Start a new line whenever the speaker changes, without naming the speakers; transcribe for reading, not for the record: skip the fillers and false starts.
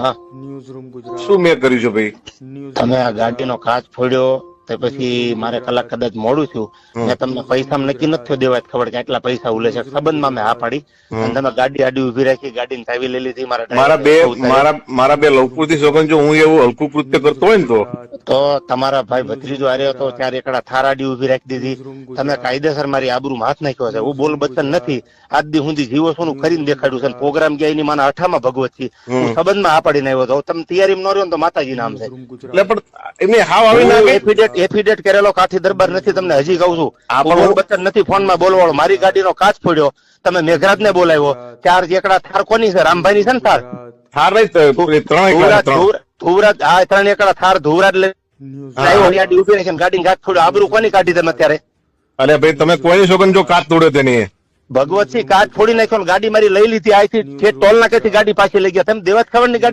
હા,
શું મેં કર્યું છે ભાઈ?
તમે આ ગાડીનો કાચ ફોડ્યો તો પછી મારે કલાક કદાચ મોડું થયું. મેં તમને પૈસા નક્કી નથી દેવા ખબર કે આટલા પૈસા ઉલે છે. સંબંધમાં મેં હા પાડી અને તમે ગાડી આડી ઉભી રાખી, ગાડીની ચાવી લઈ લીધી.
મારા બે લવકૃતિ સોગન જો હું એવું હલકું કૃત્ય કરતો હોય ને
તો તમારા ભાઈ ભત્રીજો હાર્યો હતો ત્યારે એકડા થાર આડી ઉભી રાખી દીધી. તમે કાયદેસર મારી આબરૂમાં હાથ નાખ્યો છે. હું બોલ બચન નથી. આજ દી સુધી જીવો છું કરીને દેખાડ્યું છે. પ્રોગ્રામ ગયા એની માના અઠામાં ભગવત થી હું સંબંધમાં આ પાડીને આવ્યો હતો. તમે તૈયારી ન રહ્યો ને તો માતાજી નામ છે.
એટલે પણ એમને હાવ આવી ના
એફિડેટ કરેલો કાઠી દરબાર નથી. તમને હજી કહું છું બોલ બચન નથી. ફોનમાં બોલવાળો મારી ગાડીનો કાચ ફોડ્યો. તમે મેઘરાજ ને બોલાવ્યો. ચાર એકડા થાર કોની છે? રામભાઈ ની છે ને થાર?
થાર નહીં,
ધુવરાજ. હા, 3 એકડા થાર ધુવરાજ ગાડી કાચ ફોડ્યો. આબરૂ કોની કાઢી તમે અત્યારે?
અરે ભાઈ તમે કોઈની સોગન જો કાચ તોડ્યો તેની
ભગવતસિંહ કાચ ફોડી નાખ્યો. ગાડી મારી લઈ લીધી. અહીંથી ટોલ નાકેથી ગાડી પાછી લઈ ગયા. તમે દેવાજ ખબર ની ગાડી